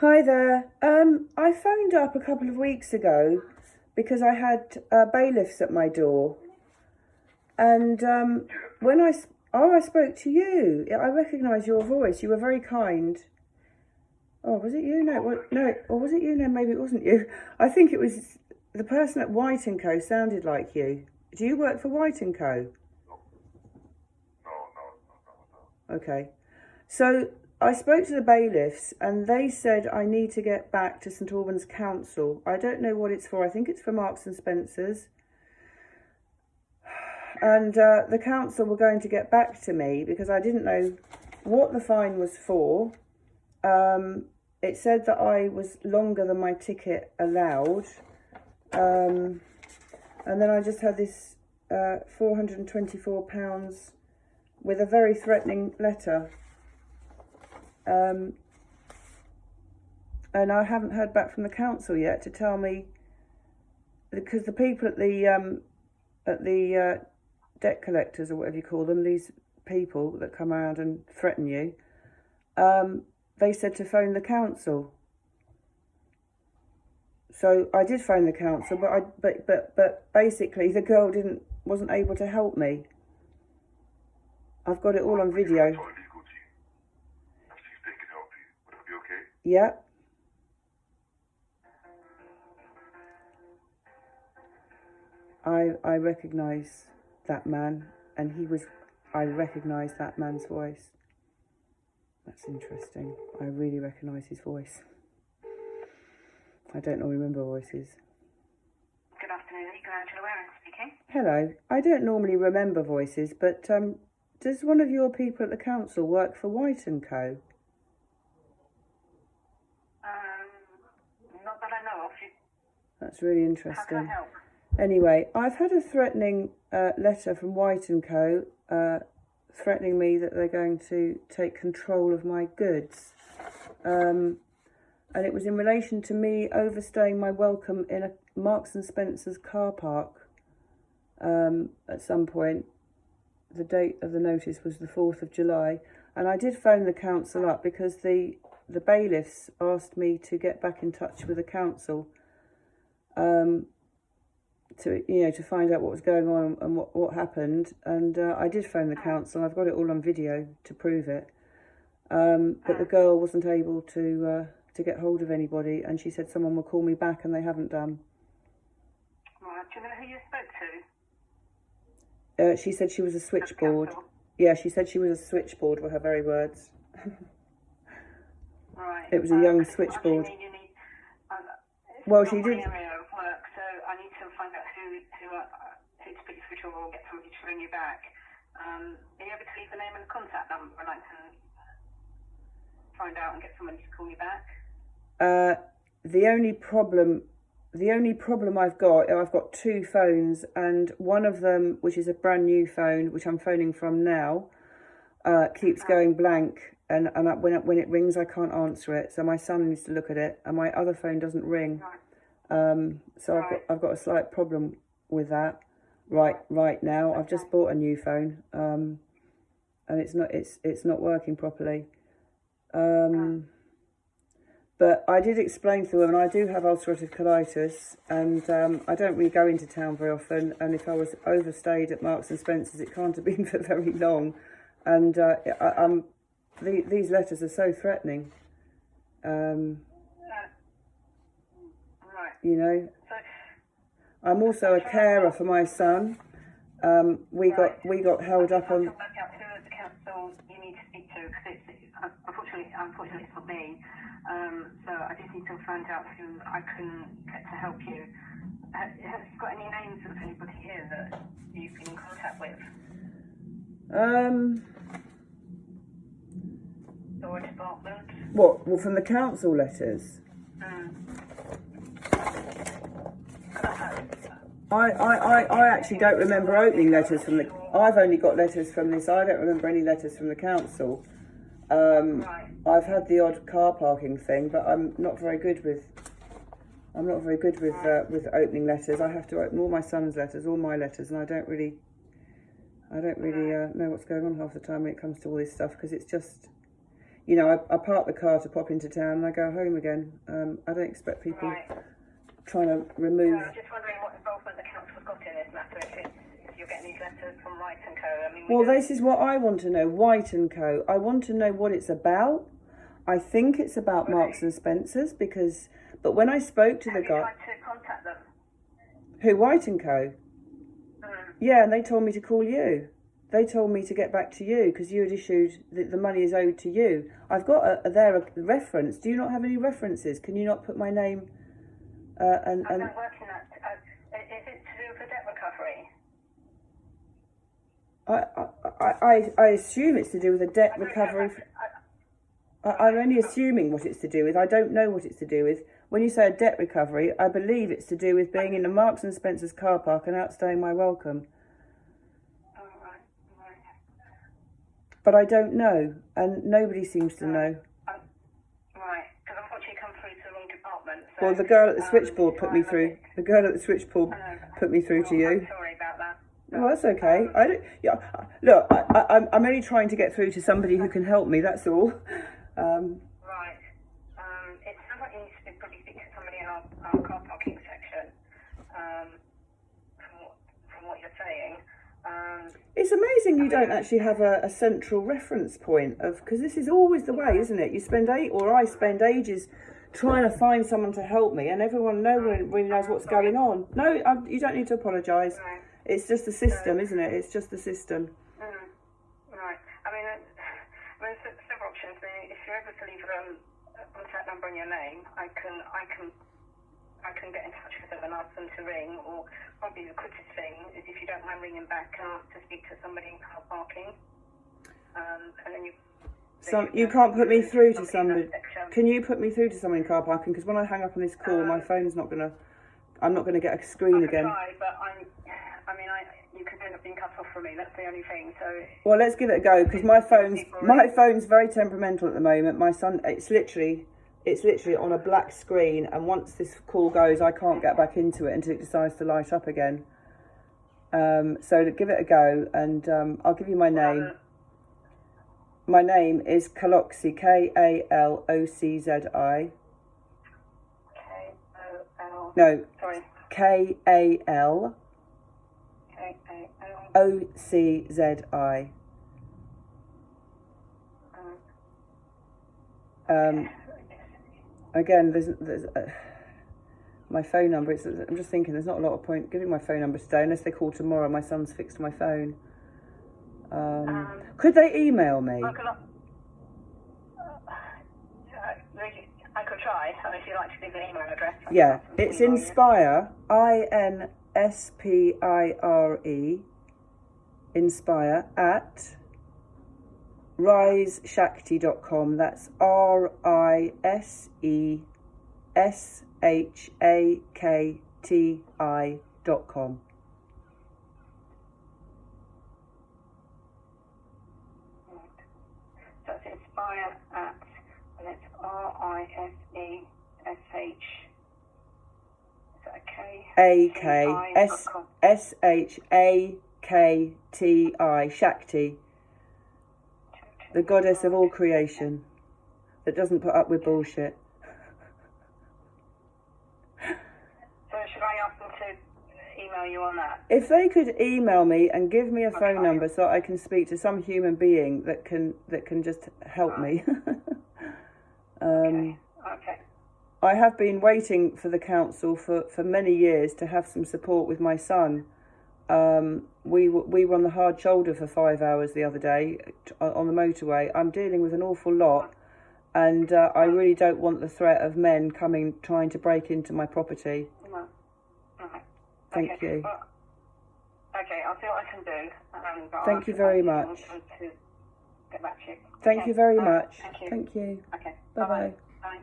Hi there. I phoned up a couple of weeks ago because I had bailiffs at my door, and Yeah. when I spoke to you. I recognised your voice. You were very kind. Oh, was it you? No, Oh, thank no, you. or was it you? No, maybe it wasn't you. I think it was the person at White and Co. Sounded like you. Do you work for White and Co? No, no. Okay. So I spoke to the bailiffs and they said I need to get back to St Albans Council. I don't know what it's for. I think it's for Marks and Spencer's. And the council were going to get back to me because I didn't know what the fine was for. It said that I was longer than my ticket allowed. And then I just had this £424 with a very threatening letter. And I haven't heard back from the council yet to tell me, because the people at the debt collectors, or whatever you call them, these people that come around and threaten you, they said to phone the council. So I did phone the council, but basically the girl wasn't able to help me. I've got it all on video. Our legal team. And see if they can help you. Would that be okay? Yeah. I recognise that man, and I recognise that man's voice. That's interesting. I really recognise his voice. I don't normally remember voices. Good afternoon, Legal Angela Warren speaking. Hello. I don't normally remember voices, but does one of your people at the council work for White and Co? Not that I know of. That's really How interesting. can I help? Anyway, I've had a threatening letter from White and Co. Threatening me that they're going to take control of my goods. And it was in relation to me overstaying my welcome in a Marks and Spencer's car park at some point. The date of the notice was the 4th of July. And I did phone the council up because the bailiffs asked me to get back in touch with the council to find out what was going on and what happened. And I did phone the council. I've got it all on video to prove it. But the girl wasn't able to get hold of anybody, and she said someone will call me back, and they haven't done. Right, do you know who you spoke to? She said she was a At the switchboard. council? Yeah, she said she was a switchboard, were her very words. Right. It was a young Because switchboard. you need, it's Well, not she my did. area of work, so I need to find out who to put you through to, or get somebody to ring you back. Are you able to leave the name and contact number, and I can find out and get somebody to call you back? The only problem I've got two phones, and one of them, which is a brand new phone, which I'm phoning from now, keeps going blank, and when it rings, I can't answer it. So my son needs to look at it, and my other phone doesn't ring. So I've got a slight problem with that right now. I've just bought a new phone, and it's not working properly. But I did explain to them, and I do have ulcerative colitis, and I don't really go into town very often. And if I was overstayed at Marks and Spencer's, it can't have been for very long. And these letters are so threatening. Right. You know, So, I'm also a carer for my son. We got held up I on. have to work out who at the council you need to speak to, because unfortunately it's not me. So I just need to find out who I can get to help you. Have you got any names of anybody here that you've been in contact with? Or a department? What? Well, from the council letters. I actually don't remember opening letters from the. I've only got letters from this. I don't remember any letters from the council. Right. I've had the odd car parking thing, but I'm not very good with. I'm not very good with opening letters. I have to open all my son's letters, all my letters, and I don't really know what's going on half the time when it comes to all this stuff, because it's just, you know, I park the car to pop into town and I go home again. I don't expect people trying to remove... No, I'm just wondering what involvement the council's got in this matter, if you're getting these letters from White & Co. I mean, well, this is what I want to know, White & Co. I want to know what it's about. I think it's about Marks and Spencer's because... But when I spoke to the guy... Have you tried to contact them? Who, White & Co.? Yeah, and they told me to call you. They told me to get back to you because you had issued that the money is owed to you. I've got a reference. Do you not have any references? Can you not put my name and... I'm not working that. Is it to do with the debt recovery? I assume it's to do with the debt recovery. I'm only assuming what it's to do with. I don't know what it's to do with. When you say a debt recovery, I believe it's to do with being in the Marks and Spencer's car park and outstaying my welcome. Oh, right. But I don't know, and nobody seems to know. Right, because unfortunately you come through to the wrong department. So, Well, the girl at the switchboard put me through. The girl at the switchboard put me through to you. I'm sorry about that. Well, that's okay. I don't. Yeah, look, I'm only trying to get through to somebody who can help me. That's all. Right. It sounds like you need to probably speak to somebody in our car parking section. From what you're saying. It's amazing you don't actually have a central reference point of, because this is always the way, isn't it? You spend I spend ages trying to find someone to help me, and no one really knows what's going on. No, you don't need to apologise. Right. It's just the system, isn't it? It's just the system. Right. I mean, several options. If you're able to leave a contact number and your name, I can get in touch with them and ask them to ring, or probably the quickest thing is if you don't mind ringing back and ask to speak to somebody in car parking. And then you can't put me through to somebody. Can you put me through to someone in car parking? Because when I hang up on this call, my phone's not gonna. I'm not gonna get a screen again. I could try, but you could end up being cut off from me. That's the only thing. So. Well, let's give it a go because my phone's very temperamental at the moment. My son, it's literally on a black screen, and once this call goes, I can't get back into it until it decides to light up again. So give it a go, and I'll give you my name. My name is Kaloczzi, Kaloczi. K-O-L. No. Sorry. Kaloczi. Again, there's my phone number. I'm just thinking there's not a lot of point giving my phone number today unless they call tomorrow. My son's fixed my phone. Could they email me? I could try. If you'd like to leave an email address. Yeah, it's Inspire, INSPIRE, Inspire at riseshakti.com. That's RISESHAKTI.com. That's Inspire at, and it's RISESH. SHAKTI, Shakti, the goddess of all creation that doesn't put up with bullshit. So should I ask them to email you on that? If they could email me and give me a phone number so I can speak to some human being that can just help me. Okay. I have been waiting for the council for many years to have some support with my son. We were on the hard shoulder for 5 hours the other day on the motorway. I'm dealing with an awful lot, and I really don't want the threat of men trying to break into my property. No. Thank you. Well, okay, I'll see what I can do. Thank you very much. To get back to you. Thank you very much. Thank you. Thank you. Okay. Bye-bye. Bye.